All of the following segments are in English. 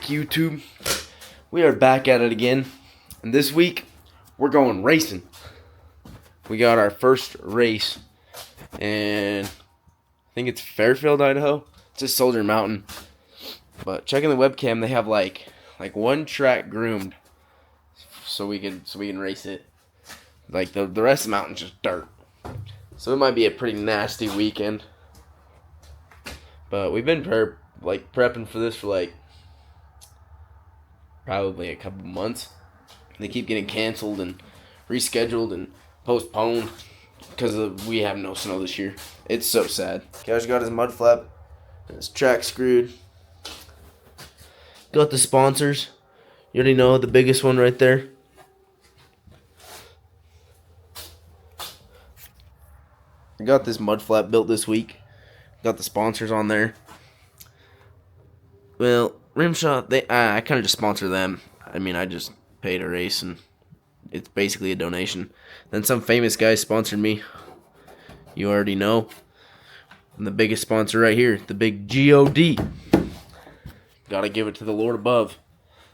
YouTube. We are back at it again, and this week we're going racing. We got our first race, and I think it's Fairfield, Idaho. It's just Soldier Mountain, but checking the webcam, they have like one track groomed, so we can race it. Like the rest of the mountain's just dirt, so it might be a pretty nasty weekend. But we've been prepping for this for probably a couple months. They keep getting canceled and rescheduled and postponed because we have no snow this year. It's so sad. Cash got his mud flap and his track screwed. Got the sponsors. You already know the biggest one right there. I got this mud flap built this week. Got the sponsors on there. Well, RMSHA, I kind of just sponsor them. I mean, I just pay to race, and it's basically a donation. Then some famous guys sponsored me. You already know. And the biggest sponsor right here, the big God. Gotta give it to the Lord above,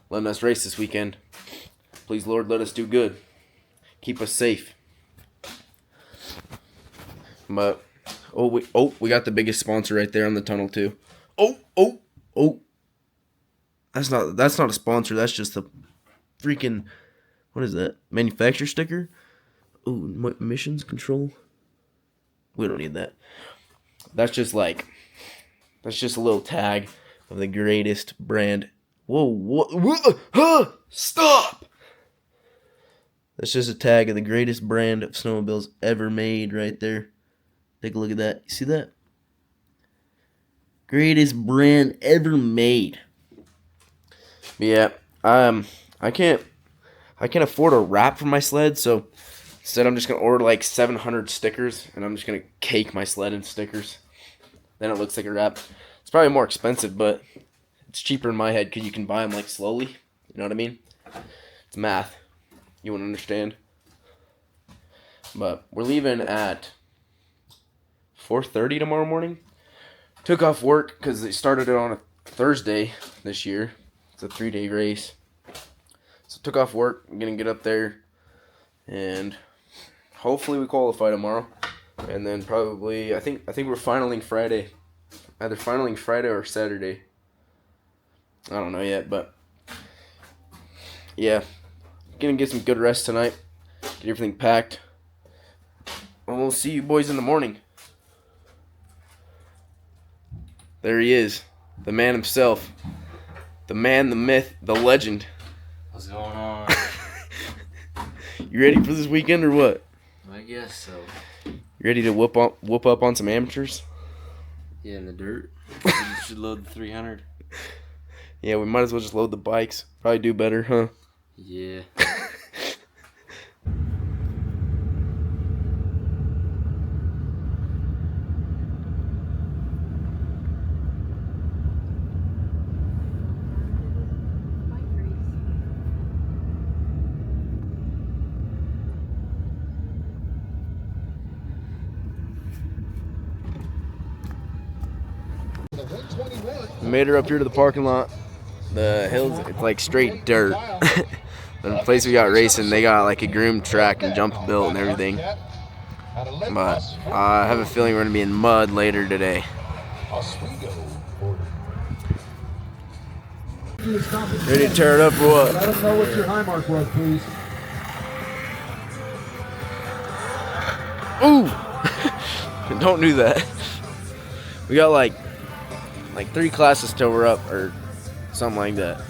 letting us race this weekend. Please, Lord, let us do good. Keep us safe. But we got the biggest sponsor right there on the tunnel too. Oh. That's not a sponsor. That's just a freaking, what is that? Manufacturer sticker? Oh, emissions control. We don't need that. That's just a little tag of the greatest brand. Whoa, stop! That's just a tag of the greatest brand of snowmobiles ever made right there. Take a look at that. You see that? Greatest brand ever made. But yeah, I can't afford a wrap for my sled, so instead I'm just gonna order 700 stickers, and I'm just gonna cake my sled in stickers. Then it looks like a wrap. It's probably more expensive, but it's cheaper in my head because you can buy them slowly. You know what I mean? It's math. You wouldn't understand. But we're leaving at 4:30 tomorrow morning. Took off work because they started it on a Thursday this year. It's a 3-day race. So took off work. I'm gonna get up there, and hopefully we qualify tomorrow. And then probably I think we're finaling Friday, either finaling Friday or Saturday. I don't know yet, but yeah, gonna get some good rest tonight. Get everything packed. And we'll see you boys in the morning. There he is, the man himself. The man, the myth, the legend. What's going on? You ready for this weekend or what? I guess so. You ready to whoop up on some amateurs? Yeah, in the dirt. You should load the 300. Yeah, we might as well just load the bikes. Probably do better, huh? Yeah. Made her up here to the parking lot. The hills, it's straight dirt. The place we got racing, they got a groomed track and jump built and everything. But I have a feeling we're gonna be in mud later today. Ready to tear it up or what? Let us know what your high mark was, please. Ooh! Don't do that. We got like 3 classes till we're up, or something like that.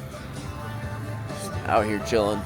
Out here chilling.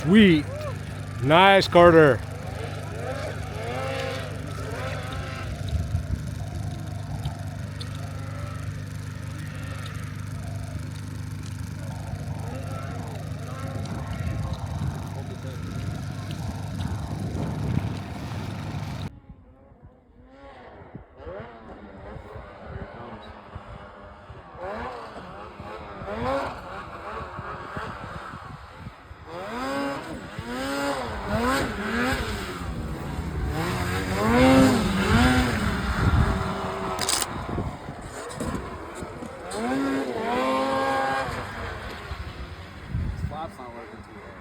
Sweet. Nice, Carter. Flap's not working too well.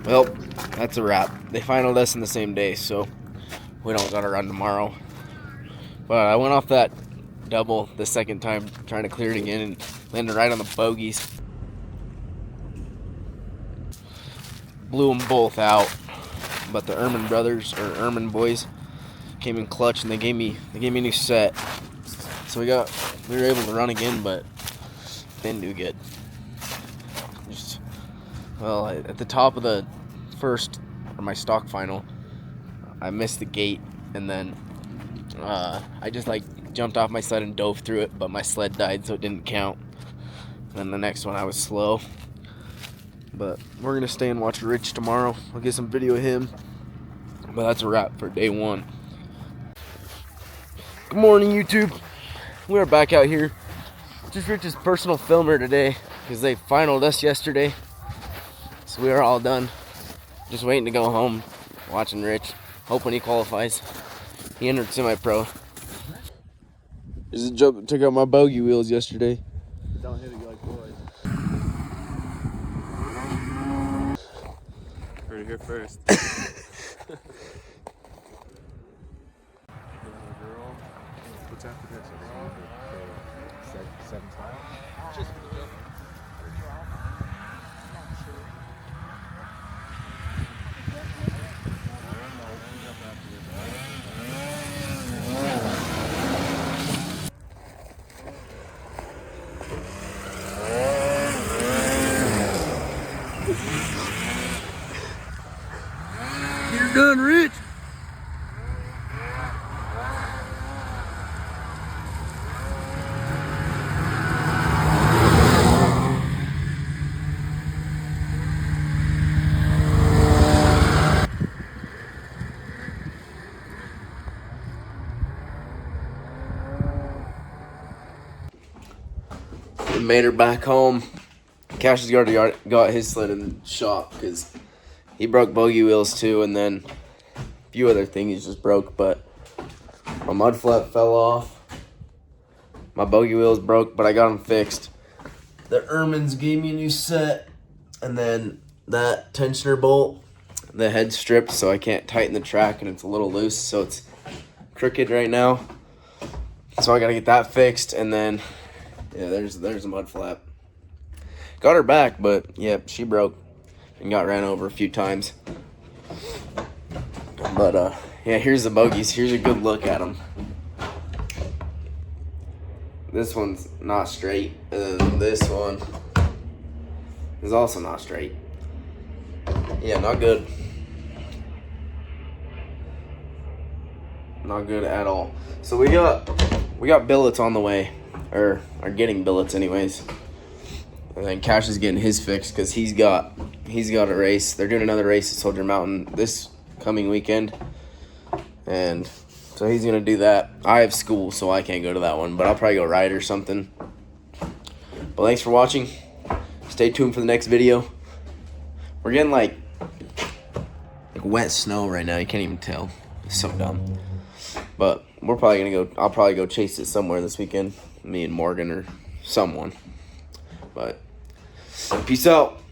Well, that's a wrap. They finaled us in the same day, so we don't gotta run tomorrow. But I went off that double the second time trying to clear it again and landed right on the bogeys. Blew them both out. But the Erman brothers, or Erman boys, came in clutch and they gave me a new set. So we were able to run again, but didn't do good. Well, at the top of the first, or my stock final, I missed the gate, and then I just jumped off my sled and dove through it, but my sled died, so it didn't count. And then the next one I was slow. But we're gonna stay and watch Rich tomorrow. I'll get some video of him. But that's a wrap for day one. Good morning, YouTube. We are back out here. Just Rich's personal filmer today, because they finaled us yesterday. So we are all done. Just waiting to go home, watching Rich, hoping he qualifies. He entered semi-pro. Just took out my bogey wheels yesterday. Don't hit it like boys. Heard it here first. What's after this? 7 tiles? Just You're done, Rich. We made her back home. Cash has already got his sled in the shop because he broke bogey wheels too, and then a few other things just broke, but my mud flap fell off. My bogey wheels broke, but I got them fixed. The Ermans gave me a new set, and then that tensioner bolt, the head stripped, so I can't tighten the track, and it's a little loose, so it's crooked right now. So I gotta get that fixed, and then yeah, there's a mud flap. Got her back, but yeah, she broke and got ran over a few times. But yeah, here's the bogeys. Here's a good look at them. This one's not straight, and then this one is also not straight. Yeah, not good. Not good at all. So we got billets on the way, or are getting billets anyways. And then Cash is getting his fix because he's got a race. They're doing another race at Soldier Mountain this coming weekend, and so he's gonna do that. I have school, so I can't go to that one, but I'll probably go ride or something. But thanks for watching. Stay tuned for the next video. We're getting like wet snow right now. You can't even tell. It's so dumb. But we're probably gonna go. I'll probably go chase it somewhere this weekend. Me and Morgan or someone. But peace out.